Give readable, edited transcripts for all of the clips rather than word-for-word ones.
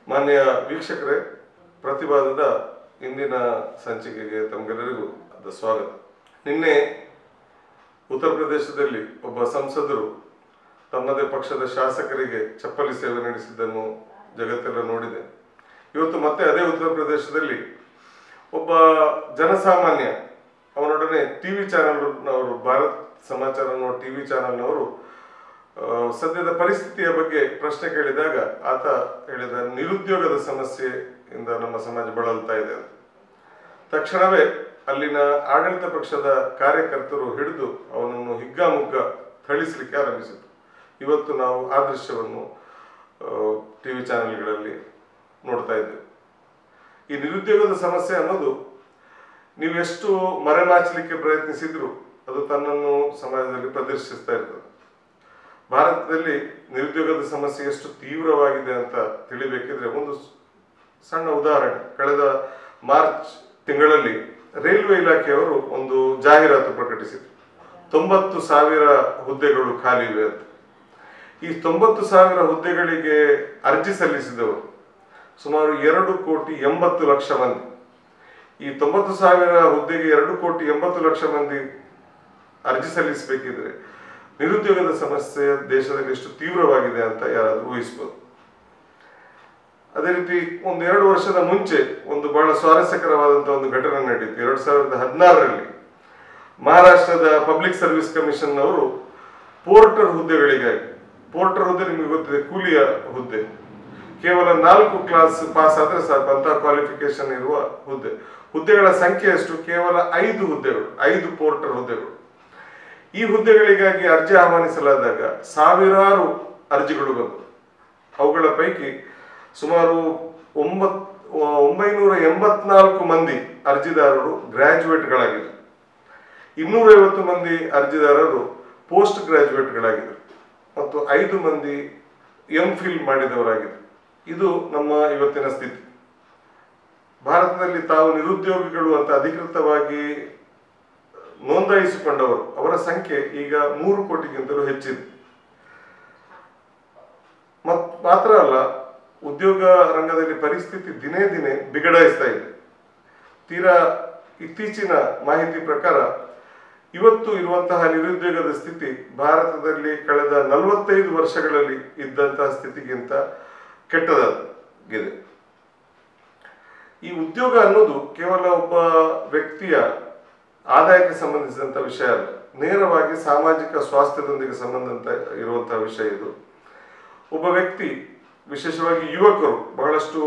ಮಾನ್ಯ ವೀಕ್ಷಕರೇ, ಪ್ರತಿವಾದದ ಇಂದಿನ ಸಂಚಿಕೆಗೆ ತಮಗೆಲ್ಲರಿಗೂ ಸ್ವಾಗತ. ನಿನ್ನೆ ಉತ್ತರ ಪ್ರದೇಶದಲ್ಲಿ ಒಬ್ಬ ಸಂಸದರು ತಮ್ಮದೇ ಪಕ್ಷದ ಶಾಸಕರಿಗೆ ಚಪ್ಪಲಿ ಸೇವೆ ನಡೆಸಿದ್ದನ್ನು ಜಗತ್ತೆಲ್ಲ ನೋಡಿದೆ. ಇವತ್ತು ಮತ್ತೆ ಅದೇ ಉತ್ತರ ಪ್ರದೇಶದಲ್ಲಿ ಒಬ್ಬ ಜನಸಾಮಾನ್ಯ ಅವನೊಡನೆ ಟಿವಿ ಚಾನೆಲ್ನವರು, ಭಾರತ್ ಸಮಾಚಾರ ಅನ್ನೋ ಟಿವಿ ಚಾನೆಲ್ನವರು ಸದ್ಯದ ಪರಿಸ್ಥಿತಿಯ ಬಗ್ಗೆ ಪ್ರಶ್ನೆ ಕೇಳಿದಾಗ ಆತ ಹೇಳಿದ, ನಿರುದ್ಯೋಗದ ಸಮಸ್ಯೆಯಿಂದ ನಮ್ಮ ಸಮಾಜ ಬಳಲ್ತಾ ಇದೆ ಅಂತ. ತಕ್ಷಣವೇ ಅಲ್ಲಿನ ಆಡಳಿತ ಪಕ್ಷದ ಕಾರ್ಯಕರ್ತರು ಹಿಡಿದು ಅವನನ್ನು ಹಿಗ್ಗಾಮುಗ್ಗ ಥಳಿಸಲಿಕ್ಕೆ ಆರಂಭಿಸಿದರು. ಇವತ್ತು ನಾವು ಆ ದೃಶ್ಯವನ್ನು ಟಿವಿ ಚಾನೆಲ್ಗಳಲ್ಲಿ ನೋಡ್ತಾ ಇದ್ದೇವೆ. ಈ ನಿರುದ್ಯೋಗದ ಸಮಸ್ಯೆ ಅನ್ನೋದು ನೀವು ಎಷ್ಟು ಮರೆಮಾಚಲಿಕ್ಕೆ ಪ್ರಯತ್ನಿಸಿದ್ರು ಅದು ತನ್ನನ್ನು ಸಮಾಜದಲ್ಲಿ ಪ್ರದರ್ಶಿಸ್ತಾ ಇರ್ತದೆ. ಭಾರತದಲ್ಲಿ ನಿರುದ್ಯೋಗದ ಸಮಸ್ಯೆ ಎಷ್ಟು ತೀವ್ರವಾಗಿದೆ ಅಂತ ತಿಳಿಬೇಕಿದ್ರೆ ಒಂದು ಸಣ್ಣ ಉದಾಹರಣೆ. ಕಳೆದ ಮಾರ್ಚ್ ತಿಂಗಳಲ್ಲಿ ರೈಲ್ವೆ ಇಲಾಖೆಯವರು ಒಂದು ಜಾಹೀರಾತು ಪ್ರಕಟಿಸಿದರು. 90,000 ಹುದ್ದೆಗಳು ಖಾಲಿ ಇವೆ ಅಂತ. ಈ 90,000 ಹುದ್ದೆಗಳಿಗೆ ಅರ್ಜಿ ಸಲ್ಲಿಸಿದವರು ಸುಮಾರು 2,80,00,000 ಮಂದಿ. ಈ 90,000 ಹುದ್ದೆಗೆ 2,80,00,000 ಮಂದಿ ಅರ್ಜಿ ಸಲ್ಲಿಸಬೇಕಿದ್ರೆ ನಿರುದ್ಯೋಗದ ಸಮಸ್ಯೆ ದೇಶದಲ್ಲಿ ಎಷ್ಟು ತೀವ್ರವಾಗಿದೆ ಅಂತ ಯಾರಾದರೂ ಊಹಿಸ್ಬೋದು. ಅದೇ ರೀತಿ 1-2 ವರ್ಷದ ಮುಂಚೆ ಒಂದು ಬಹಳ ಸ್ವಾರಸ್ಯಕರವಾದಂತಹ ಒಂದು ಘಟನೆ ನಡೆಯಿತು. 2016ರಲ್ಲಿ ಮಹಾರಾಷ್ಟ್ರದ ಪಬ್ಲಿಕ್ ಸರ್ವಿಸ್ ಕಮಿಷನ್ ಅವರು ಪೋರ್ಟರ್ ಹುದ್ದೆಗಳಿಗಾಗಿ, ಪೋರ್ಟರ್ ಹುದ್ದೆ ನಿಮಗೆ ಗೊತ್ತಿದೆ, ಕೂಲಿಯ ಹುದ್ದೆ, ಕೇವಲ 4 ಕ್ಲಾಸ್ ಪಾಸ್ ಆದ್ರೆ ಸಾಕು ಅಂತ ಕ್ವಾಲಿಫಿಕೇಶನ್ ಇರುವ ಹುದ್ದೆಗಳ ಸಂಖ್ಯೆ ಎಷ್ಟು? ಕೇವಲ 5 ಹುದ್ದೆಗಳು, 5 ಪೋರ್ಟರ್ ಹುದ್ದೆಗಳು. ಈ ಹುದ್ದೆಗಳಿಗಾಗಿ ಅರ್ಜಿ ಆಹ್ವಾನಿಸಲಾದಾಗ ಸಾವಿರಾರು ಅರ್ಜಿಗಳು ಬಂದವು. ಅವುಗಳ ಪೈಕಿ ಸುಮಾರು 984 ಮಂದಿ ಅರ್ಜಿದಾರರು ಗ್ರಾಜ್ಯುಯೇಟ್ಗಳಾಗಿದ್ದರು. 250 ಮಂದಿ ಅರ್ಜಿದಾರರು ಪೋಸ್ಟ್ ಗ್ರಾಜ್ಯುಯೇಟ್ಗಳಾಗಿದ್ದರು ಮತ್ತು 5 ಮಂದಿ ಎಂಫಿಲ್ ಮಾಡಿದವರಾಗಿದ್ದರು. ಇದು ನಮ್ಮ ಇವತ್ತಿನ ಸ್ಥಿತಿ. ಭಾರತದಲ್ಲಿ ತಾವು ನಿರುದ್ಯೋಗಿಗಳು ಅಂತ ಅಧಿಕೃತವಾಗಿ ನೋಂದಾಯಿಸಿಕೊಂಡವರು ಅವರ ಸಂಖ್ಯೆ ಈಗ 3 ಕೋಟಿಗಿಂತಲೂ ಹೆಚ್ಚಿದೆ. ಮಾತ್ರ ಅಲ್ಲ, ಉದ್ಯೋಗ ರಂಗದಲ್ಲಿ ಪರಿಸ್ಥಿತಿ ದಿನೇ ದಿನೇ ಬಿಗಡಾಯಿಸ್ತಾ ಇದೆ. ತೀರಾ ಇತ್ತೀಚಿನ ಮಾಹಿತಿ ಪ್ರಕಾರ ಇವತ್ತು ಇರುವಂತಹ ನಿರುದ್ಯೋಗದ ಸ್ಥಿತಿ ಭಾರತದಲ್ಲಿ ಕಳೆದ 45 ವರ್ಷಗಳಲ್ಲಿ ಇದ್ದಂತಹ ಸ್ಥಿತಿಗಿಂತ ಕೆಟ್ಟದಾಗಿದೆ. ಈ ಉದ್ಯೋಗ ಅನ್ನೋದು ಕೇವಲ ಒಬ್ಬ ವ್ಯಕ್ತಿಯ ಆದಾಯಕ್ಕೆ ಸಂಬಂಧಿಸಿದಂಥ ವಿಷಯ ಅಲ್ಲ, ನೇರವಾಗಿ ಸಾಮಾಜಿಕ ಸ್ವಾಸ್ಥ್ಯದೊಂದಿಗೆ ಸಂಬಂಧ ಇರುವಂತಹ ವಿಷಯ ಇದು. ಒಬ್ಬ ವ್ಯಕ್ತಿ, ವಿಶೇಷವಾಗಿ ಯುವಕರು, ಬಹಳಷ್ಟು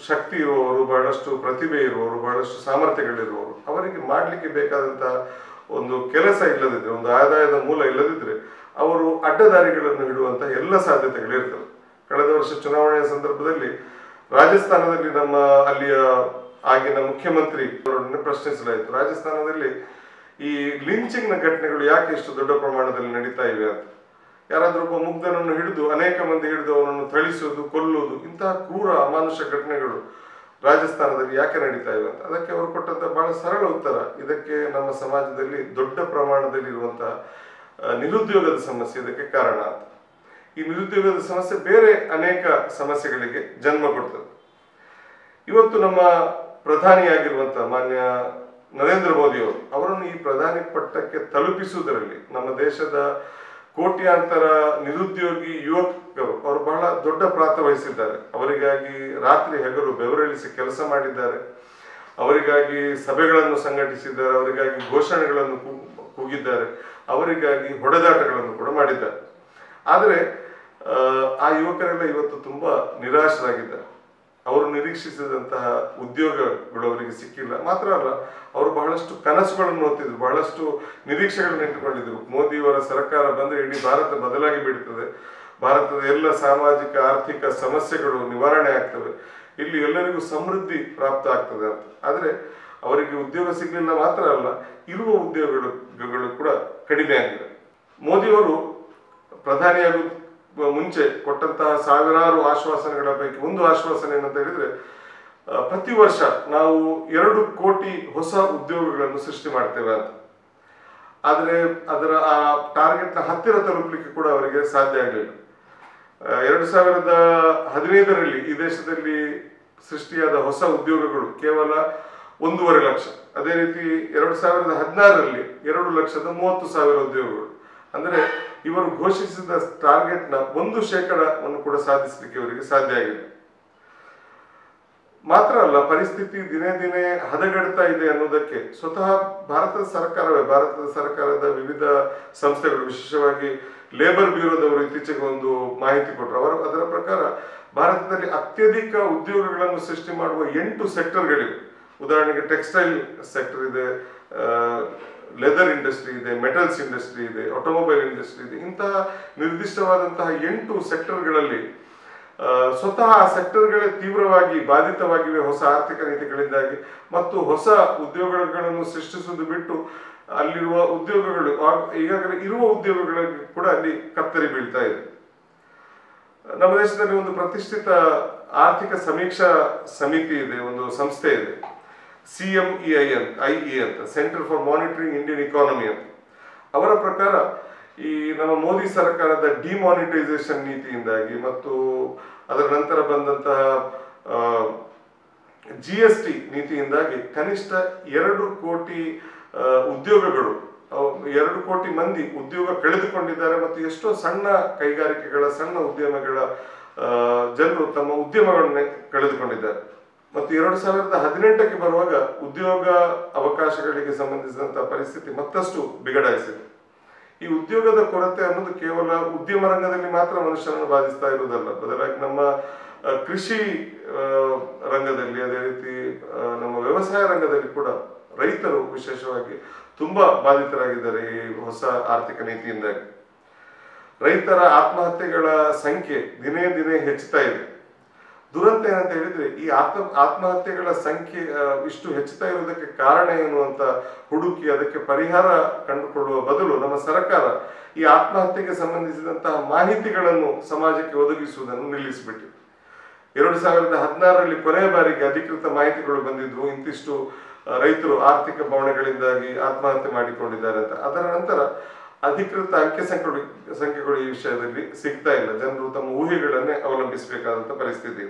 ಶಕ್ತಿ ಇರುವವರು, ಬಹಳಷ್ಟು ಪ್ರತಿಭೆ ಇರುವವರು, ಬಹಳಷ್ಟು ಸಾಮರ್ಥ್ಯಗಳಿರುವವರು, ಅವರಿಗೆ ಮಾಡಲಿಕ್ಕೆ ಬೇಕಾದಂತಹ ಒಂದು ಕೆಲಸ ಇಲ್ಲದಿದ್ದರೆ, ಒಂದು ಆದಾಯದ ಮೂಲ ಇಲ್ಲದಿದ್ದರೆ ಅವರು ಅಡ್ಡದಾರಿಗಳನ್ನು ಹಿಡುವಂತಹ ಎಲ್ಲ ಸಾಧ್ಯತೆಗಳಿರ್ತವೆ. ಕಳೆದ ವರ್ಷ ಚುನಾವಣೆಯ ಸಂದರ್ಭದಲ್ಲಿ ರಾಜಸ್ಥಾನದಲ್ಲಿ ನಮ್ಮ ಅಲ್ಲಿಯ ಆಗಿನ ಮುಖ್ಯಮಂತ್ರಿ ಅವರನ್ನು ಪ್ರಶ್ನಿಸಲಾಯಿತು, ರಾಜಸ್ಥಾನದಲ್ಲಿ ಈ ಲಿಂಚಿಂಗ್ನ ಘಟನೆಗಳು ಯಾಕೆ ಇಷ್ಟು ದೊಡ್ಡ ಪ್ರಮಾಣದಲ್ಲಿ ನಡೀತಾ ಇವೆ ಅಂತ. ಯಾರಾದ್ರೂ ಒಬ್ಬ ಮುಗ್ಧನನ್ನು ಹಿಡಿದು, ಅನೇಕ ಮಂದಿ ಹಿಡಿದು ಅವನನ್ನು ಥಳಿಸುವುದು, ಕೊಲ್ಲುವುದು, ಇಂತಹ ಕ್ರೂರ ಅಮಾನುಷ ಘಟನೆಗಳು ರಾಜಸ್ಥಾನದಲ್ಲಿ ಯಾಕೆ ನಡೀತಾ ಇವೆ ಅಂತ. ಅದಕ್ಕೆ ಅವರು ಕೊಟ್ಟಂತ ಬಹಳ ಸರಳ ಉತ್ತರ, ಇದಕ್ಕೆ ನಮ್ಮ ಸಮಾಜದಲ್ಲಿ ದೊಡ್ಡ ಪ್ರಮಾಣದಲ್ಲಿ ಇರುವಂತಹ ನಿರುದ್ಯೋಗದ ಸಮಸ್ಯೆ ಇದಕ್ಕೆ ಕಾರಣ ಅಂತ. ಈ ನಿರುದ್ಯೋಗದ ಸಮಸ್ಯೆ ಬೇರೆ ಅನೇಕ ಸಮಸ್ಯೆಗಳಿಗೆ ಜನ್ಮ ಕೊಡ್ತದೆ. ಇವತ್ತು ನಮ್ಮ ಪ್ರಧಾನಿಯಾಗಿರುವಂತಹ ಮಾನ್ಯ ನರೇಂದ್ರ ಮೋದಿ ಅವರನ್ನು ಈ ಪ್ರಧಾನಿ ಪಟ್ಟಕ್ಕೆ ತಲುಪಿಸುವುದರಲ್ಲಿ ನಮ್ಮ ದೇಶದ ಕೋಟ್ಯಾಂತರ ನಿರುದ್ಯೋಗಿ ಯುವಕರು ಅವರು ಬಹಳ ದೊಡ್ಡ ಪಾತ್ರ ವಹಿಸಿದ್ದಾರೆ. ಅವರಿಗಾಗಿ ರಾತ್ರಿ ಹಗಲು ಬೆವರಿಳಿಸಿ ಕೆಲಸ ಮಾಡಿದ್ದಾರೆ, ಅವರಿಗಾಗಿ ಸಭೆಗಳನ್ನು ಸಂಘಟಿಸಿದ್ದಾರೆ, ಅವರಿಗಾಗಿ ಘೋಷಣೆಗಳನ್ನು ಕೂಗಿದ್ದಾರೆ, ಅವರಿಗಾಗಿ ಹೊಡೆದಾಟಗಳನ್ನು ಕೂಡ ಮಾಡಿದ್ದಾರೆ. ಆದರೆ ಆ ಯುವಕರೆಲ್ಲ ಇವತ್ತು ತುಂಬಾ ನಿರಾಶರಾಗಿದ್ದಾರೆ. ಅವರು ನಿರೀಕ್ಷಿಸಿದಂತಹ ಉದ್ಯೋಗಗಳು ಅವರಿಗೆ ಸಿಕ್ಕಿಲ್ಲ. ಮಾತ್ರ ಅಲ್ಲ, ಅವರು ಬಹಳಷ್ಟು ಕನಸುಗಳನ್ನು ಹೊತ್ತಿದ್ರು, ಬಹಳಷ್ಟು ನಿರೀಕ್ಷೆಗಳನ್ನು ಇಟ್ಟುಕೊಂಡಿದ್ರು. ಮೋದಿಯವರ ಸರ್ಕಾರ ಬಂದರೆ ಇಡೀ ಭಾರತ ಬದಲಾಗಿ ಬಿಡುತ್ತದೆ, ಭಾರತದ ಎಲ್ಲ ಸಾಮಾಜಿಕ ಆರ್ಥಿಕ ಸಮಸ್ಯೆಗಳು ನಿವಾರಣೆ ಆಗ್ತವೆ, ಇಲ್ಲಿ ಎಲ್ಲರಿಗೂ ಸಮೃದ್ಧಿ ಪ್ರಾಪ್ತ ಆಗ್ತದೆ ಅಂತ. ಆದರೆ ಅವರಿಗೆ ಉದ್ಯೋಗ ಸಿಗಲಿಲ್ಲ. ಮಾತ್ರ ಅಲ್ಲ, ಇರುವ ಉದ್ಯೋಗಗಳು ಕೂಡ ಕಡಿಮೆ ಆಗಿದೆ. ಮೋದಿಯವರು ಪ್ರಧಾನಿಯಾಗುವ ಮುಂಚೆ ಕೊಟ್ಟಂತಹ ಸಾವಿರಾರು ಆಶ್ವಾಸನೆಗಳ ಪೈಕಿ ಒಂದು ಆಶ್ವಾಸನೆ ಏನಂತ ಹೇಳಿದ್ರೆ, ಪ್ರತಿ ವರ್ಷ ನಾವು 2 ಕೋಟಿ ಹೊಸ ಉದ್ಯೋಗಗಳನ್ನು ಸೃಷ್ಟಿ ಮಾಡ್ತೇವೆ ಅಂತ. ಆದರೆ ಅದರ ಆ ಟಾರ್ಗೆಟ್ನ ಹತ್ತಿರ ತಲುಪಲಿಕ್ಕೆ ಕೂಡ ಅವರಿಗೆ ಸಾಧ್ಯ ಆಗಲಿಲ್ಲ. 2015ರಲ್ಲಿ ಈ ದೇಶದಲ್ಲಿ ಸೃಷ್ಟಿಯಾದ ಹೊಸ ಉದ್ಯೋಗಗಳು ಕೇವಲ 1.5 ಲಕ್ಷ. ಅದೇ ರೀತಿ 2016ರಲ್ಲಿ 2,30,000 ಉದ್ಯೋಗಗಳು. ಅಂದರೆ ಇವರು ಘೋಷಿಸಿದ ಟಾರ್ಗೆಟ್ನ 1% ಕೂಡ ಸಾಧಿಸಲಿಕ್ಕೆ ಇವರಿಗೆ ಸಾಧ್ಯ ಆಗಿದೆ. ಮಾತ್ರ ಅಲ್ಲ, ಪರಿಸ್ಥಿತಿ ದಿನೇ ದಿನೇ ಹದಗೆಡ್ತಾ ಇದೆ ಅನ್ನೋದಕ್ಕೆ ಸ್ವತಃ ಭಾರತದ ಸರ್ಕಾರದ ವಿವಿಧ ಸಂಸ್ಥೆಗಳು, ವಿಶೇಷವಾಗಿ ಲೇಬರ್ ಬ್ಯೂರೋದವರು ಇತ್ತೀಚೆಗೆ ಒಂದು ಮಾಹಿತಿ ಕೊಟ್ಟರು. ಅದರ ಪ್ರಕಾರ ಭಾರತದಲ್ಲಿ ಅತ್ಯಧಿಕ ಉದ್ಯೋಗಗಳನ್ನು ಸೃಷ್ಟಿ ಮಾಡುವ 8 ಸೆಕ್ಟರ್ಗಳಿವೆ. ಉದಾಹರಣೆಗೆ ಟೆಕ್ಸ್ಟೈಲ್ ಸೆಕ್ಟರ್ ಇದೆ, ಲೆದರ್ ಇಂಡಸ್ಟ್ರಿ ಇದೆ, ಮೆಟಲ್ಸ್ ಇಂಡಸ್ಟ್ರಿ ಇದೆ, ಆಟೋಮೊಬೈಲ್ ಇಂಡಸ್ಟ್ರಿ ಇದೆ. ಇಂತಹ ನಿರ್ದಿಷ್ಟವಾದಂತಹ 8 ಸೆಕ್ಟರ್ಗಳಲ್ಲಿ ಸ್ವತಃ ಆ ಸೆಕ್ಟರ್ಗಳೇ ತೀವ್ರವಾಗಿ ಬಾಧಿತವಾಗಿವೆ ಹೊಸ ಆರ್ಥಿಕ ನೀತಿಗಳಿಂದಾಗಿ. ಮತ್ತು ಹೊಸ ಉದ್ಯೋಗಗಳನ್ನು ಸೃಷ್ಟಿಸುವುದು ಬಿಟ್ಟು ಅಲ್ಲಿರುವ ಉದ್ಯೋಗಗಳು, ಈಗಾಗಲೇ ಇರುವ ಉದ್ಯೋಗಗಳಿಗೆ ಕೂಡ ಅಲ್ಲಿ ಕತ್ತರಿ ಬೀಳ್ತಾ ಇದೆ. ನಮ್ಮ ದೇಶದಲ್ಲಿ ಒಂದು ಪ್ರತಿಷ್ಠಿತ ಆರ್ಥಿಕ ಸಮೀಕ್ಷಾ ಸಮಿತಿ ಇದೆ, ಒಂದು ಸಂಸ್ಥೆ ಇದೆ, CMEI ಅಂತ, centre for monitoring Indian economy ಅಂತ. ಅವರ ಪ್ರಕಾರ ಈ ನಮ್ಮ ಮೋದಿ ಸರ್ಕಾರದ ಡಿಮಾನಿಟೈಸೇಷನ್ ನೀತಿಯಿಂದಾಗಿ ಮತ್ತು ಅದರ ನಂತರ ಬಂದಂತಹ GST ನೀತಿಯಿಂದಾಗಿ ಕನಿಷ್ಠ 2 ಕೋಟಿ ಉದ್ಯೋಗಗಳು, 2 ಕೋಟಿ ಮಂದಿ ಉದ್ಯೋಗ ಕಳೆದುಕೊಂಡಿದ್ದಾರೆ. ಮತ್ತು ಎಷ್ಟೋ ಸಣ್ಣ ಕೈಗಾರಿಕೆಗಳ, ಸಣ್ಣ ಉದ್ಯಮಗಳ ಜನರು ತಮ್ಮ ಉದ್ಯಮಗಳನ್ನೇ ಕಳೆದುಕೊಂಡಿದ್ದಾರೆ. ಮತ್ತು 2018ಕ್ಕೆ ಬರುವಾಗ ಉದ್ಯೋಗ ಅವಕಾಶಗಳಿಗೆ ಸಂಬಂಧಿಸಿದಂತಹ ಪರಿಸ್ಥಿತಿ ಮತ್ತಷ್ಟು ಬಿಗಡಾಯಿಸಿದೆ. ಈ ಉದ್ಯೋಗದ ಕೊರತೆ ಅನ್ನೋದು ಕೇವಲ ಉದ್ಯಮ ರಂಗದಲ್ಲಿ ಮಾತ್ರ ಮನುಷ್ಯನನ್ನು ಬಾಧಿಸ್ತಾ ಇರುವುದಲ್ಲ, ಬದಲಾಗಿ ನಮ್ಮ ಕೃಷಿ ರಂಗದಲ್ಲಿ, ಅದೇ ರೀತಿ ನಮ್ಮ ವ್ಯವಸಾಯ ರಂಗದಲ್ಲಿ ಕೂಡ ರೈತರು ವಿಶೇಷವಾಗಿ ತುಂಬಾ ಬಾಧಿತರಾಗಿದ್ದಾರೆ ಈ ಹೊಸ ಆರ್ಥಿಕ ನೀತಿಯಿಂದಾಗಿ. ರೈತರ ಆತ್ಮಹತ್ಯೆಗಳ ಸಂಖ್ಯೆ ದಿನೇ ದಿನೇ ಹೆಚ್ಚುತ್ತಾ ಇದೆ. ದುರಂತ ಏನಂತ ಹೇಳಿದ್ರೆ, ಈ ಆತ್ಮಹತ್ಯೆಗಳ ಸಂಖ್ಯೆ ಇಷ್ಟು ಹೆಚ್ಚುತ್ತಾ ಇರುವುದಕ್ಕೆ ಕಾರಣ ಏನು ಅಂತ ಹುಡುಕಿ ಅದಕ್ಕೆ ಪರಿಹಾರ ಕಂಡುಕೊಳ್ಳುವ ಬದಲು ನಮ್ಮ ಸರ್ಕಾರ ಈ ಆತ್ಮಹತ್ಯೆಗೆ ಸಂಬಂಧಿಸಿದಂತಹ ಮಾಹಿತಿಗಳನ್ನು ಸಮಾಜಕ್ಕೆ ಒದಗಿಸುವುದನ್ನು ನಿಲ್ಲಿಸಿಬಿಟ್ಟಿದೆ. 2016ರಲ್ಲಿ ಕೊನೆಯ ಬಾರಿಗೆ ಅಧಿಕೃತ ಮಾಹಿತಿಗಳು ಬಂದಿದ್ವು, ಇಂತಿಷ್ಟು ರೈತರು ಆರ್ಥಿಕ ಬವಣೆಗಳಿಂದಾಗಿ ಆತ್ಮಹತ್ಯೆ ಮಾಡಿಕೊಂಡಿದ್ದಾರೆ ಅಂತ. ಅದರ ನಂತರ ಅಧಿಕೃತ ಸಂಖ್ಯೆಗಳು ಈ ವಿಷಯದಲ್ಲಿ ಸಿಗ್ತಾ ಇಲ್ಲ. ಜನರು ತಮ್ಮ ಊಹೆಗಳನ್ನೇ ಅವಲಂಬಿಸಬೇಕಾದಂತ ಪರಿಸ್ಥಿತಿ.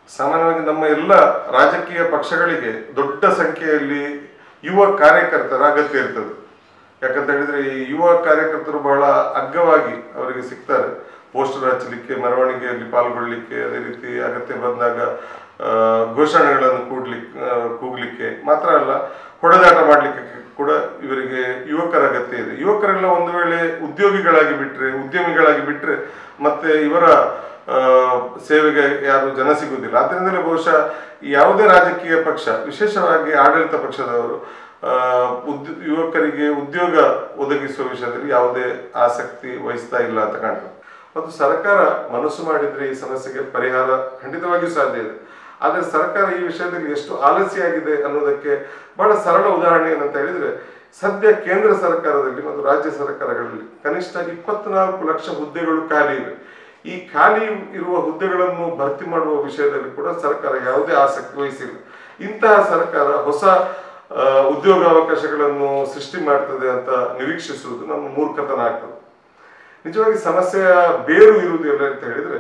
ಸಾಮಾನ್ಯವಾಗಿ ನಮ್ಮ ಎಲ್ಲ ರಾಜಕೀಯ ಪಕ್ಷಗಳಿಗೆ ದೊಡ್ಡ ಸಂಖ್ಯೆಯಲ್ಲಿ ಯುವ ಕಾರ್ಯಕರ್ತರ ಅಗತ್ಯ ಇರ್ತದೆ. ಯಾಕಂತ ಹೇಳಿದ್ರೆ ಈ ಯುವ ಕಾರ್ಯಕರ್ತರು ಬಹಳ ಅಗ್ಗವಾಗಿ ಅವರಿಗೆ ಸಿಗ್ತಾರೆ. ಪೋಸ್ಟರ್ ಹಚ್ಚಲಿಕ್ಕೆ, ಮೆರವಣಿಗೆಯಲ್ಲಿ ಪಾಲ್ಗೊಳ್ಳಿಕ್ಕೆ, ಅದೇ ರೀತಿ ಅಗತ್ಯ ಬಂದಾಗ ಘೋಷಣೆಗಳನ್ನು ಕೂಗ್ಲಿಕ್ಕೆ ಮಾತ್ರ ಅಲ್ಲ, ಹೊಡೆದಾಟ ಮಾಡಲಿಕ್ಕೆ ಕೂಡ ಇವರಿಗೆ ಯುವಕರ ಅಗತ್ಯ ಇದೆ. ಯುವಕರೆಲ್ಲ ಒಂದು ವೇಳೆ ಉದ್ಯಮಿಗಳಾಗಿ ಬಿಟ್ರೆ ಮತ್ತೆ ಇವರ ಸೇವೆಗೆ ಯಾರು ಜನ ಸಿಗುವುದಿಲ್ಲ. ಆದ್ದರಿಂದಲೇ ಬಹುಶಃ ಯಾವುದೇ ರಾಜಕೀಯ ಪಕ್ಷ, ವಿಶೇಷವಾಗಿ ಆಡಳಿತ ಪಕ್ಷದವರು ಯುವಕರಿಗೆ ಉದ್ಯೋಗ ಒದಗಿಸುವ ವಿಷಯದಲ್ಲಿ ಯಾವುದೇ ಆಸಕ್ತಿ ವಹಿಸ್ತಾ ಇಲ್ಲ ಅಂತ ಕಾಣ್ತದೆ. ಮತ್ತು ಸರ್ಕಾರ ಮನಸ್ಸು ಮಾಡಿದ್ರೆ ಈ ಸಮಸ್ಯೆಗೆ ಪರಿಹಾರ ಖಂಡಿತವಾಗಿಯೂ ಸಾಧ್ಯ ಇದೆ. ಆದರೆ ಸರ್ಕಾರ ಈ ವಿಷಯದಲ್ಲಿ ಎಷ್ಟು ಆಲಸ್ಯ ಆಗಿದೆ ಅನ್ನೋದಕ್ಕೆ ಬಹಳ ಸರಳ ಉದಾಹರಣೆ ಏನಂತ ಹೇಳಿದ್ರೆ, ಸದ್ಯ ಕೇಂದ್ರ ಸರ್ಕಾರದಲ್ಲಿ ಮತ್ತು ರಾಜ್ಯ ಸರ್ಕಾರಗಳಲ್ಲಿ ಕನಿಷ್ಠ 24 ಲಕ್ಷ ಹುದ್ದೆಗಳು ಖಾಲಿ ಇವೆ. ಈ ಖಾಲಿ ಇರುವ ಹುದ್ದೆಗಳನ್ನು ಭರ್ತಿ ಮಾಡುವ ವಿಷಯದಲ್ಲಿ ಕೂಡ ಸರ್ಕಾರ ಯಾವುದೇ ಆಸಕ್ತಿ ವಹಿಸಿಲ್ಲ. ಇಂತಹ ಸರ್ಕಾರ ಹೊಸ ಉದ್ಯೋಗಾವಕಾಶಗಳನ್ನು ಸೃಷ್ಟಿ ಮಾಡ್ತದೆ ಅಂತ ನಿರೀಕ್ಷಿಸುವುದು ನಮ್ಮ ಮೂರ್ಖತನ ಆಗ್ತದೆ. ನಿಜವಾಗಿ ಸಮಸ್ಯೆಯ ಬೇರು ಇರುವುದಿಲ್ಲ ಅಂತ ಹೇಳಿದ್ರೆ,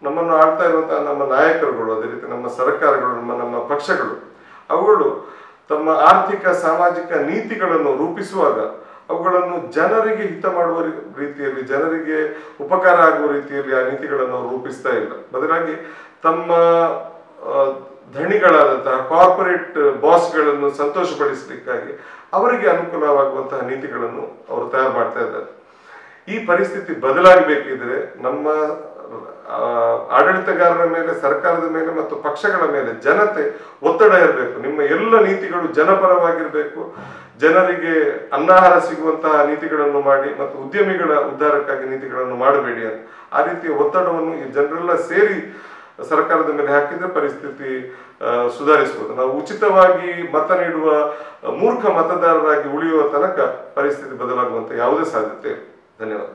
ನಮ್ಮನ್ನು ಆಳ್ತಾ ಇರುವಂತಹ ನಮ್ಮ ನಾಯಕರುಗಳು, ಅದೇ ರೀತಿ ನಮ್ಮ ಸರ್ಕಾರಗಳು, ನಮ್ಮ ಪಕ್ಷಗಳು, ಅವುಗಳು ತಮ್ಮ ಆರ್ಥಿಕ ಸಾಮಾಜಿಕ ನೀತಿಗಳನ್ನು ರೂಪಿಸುವಾಗ ಅವುಗಳನ್ನು ಜನರಿಗೆ ಹಿತ ಮಾಡುವ ರೀತಿಯಲ್ಲಿ, ಜನರಿಗೆ ಉಪಕಾರ ಆಗುವ ರೀತಿಯಲ್ಲಿ ಆ ನೀತಿಗಳನ್ನು ರೂಪಿಸ್ತಾ ಇಲ್ಲ. ಬದಲಾಗಿ ತಮ್ಮ ಧಣಿಗಳಾದಂತಹ ಕಾರ್ಪೊರೇಟ್ ಬಾಸ್ಗಳನ್ನು ಸಂತೋಷಪಡಿಸಲಿಕ್ಕಾಗಿ ಅವರಿಗೆ ಅನುಕೂಲವಾಗುವಂತಹ ನೀತಿಗಳನ್ನು ಅವರು ತಯಾರು ಮಾಡ್ತಾ ಇದ್ದಾರೆ. ಈ ಪರಿಸ್ಥಿತಿ ಬದಲಾಗಬೇಕಿದ್ರೆ ನಮ್ಮ ಆಡಳಿತಗಾರರ ಮೇಲೆ, ಸರ್ಕಾರದ ಮೇಲೆ ಮತ್ತು ಪಕ್ಷಗಳ ಮೇಲೆ ಜನತೆ ಒತ್ತಡ ಇರಬೇಕು. ನಿಮ್ಮ ಎಲ್ಲ ನೀತಿಗಳು ಜನಪರವಾಗಿರಬೇಕು, ಜನರಿಗೆ ಅನ್ನಾಹಾರ ಸಿಗುವಂತಹ ನೀತಿಗಳನ್ನು ಮಾಡಿ ಮತ್ತು ಉದ್ಯಮಿಗಳ ಉದ್ಧಾರಕ್ಕಾಗಿ ನೀತಿಗಳನ್ನು ಮಾಡಬೇಡಿ ಅಂತ. ಆ ರೀತಿಯ ಒತ್ತಡವನ್ನು ಈ ಜನರೆಲ್ಲ ಸೇರಿ ಸರ್ಕಾರದ ಮೇಲೆ ಹಾಕಿದ್ರೆ ಪರಿಸ್ಥಿತಿ ಸುಧಾರಿಸಬಹುದು. ನಾವು ಉಚಿತವಾಗಿ ಮತ ನೀಡುವ ಮೂರ್ಖ ಮತದಾರರಾಗಿ ಉಳಿಯುವ ತನಕ ಪರಿಸ್ಥಿತಿ ಬದಲಾಗುವಂತ ಯಾವುದೇ ಸಾಧ್ಯತೆ ಇಲ್ಲ. ಧನ್ಯವಾದ.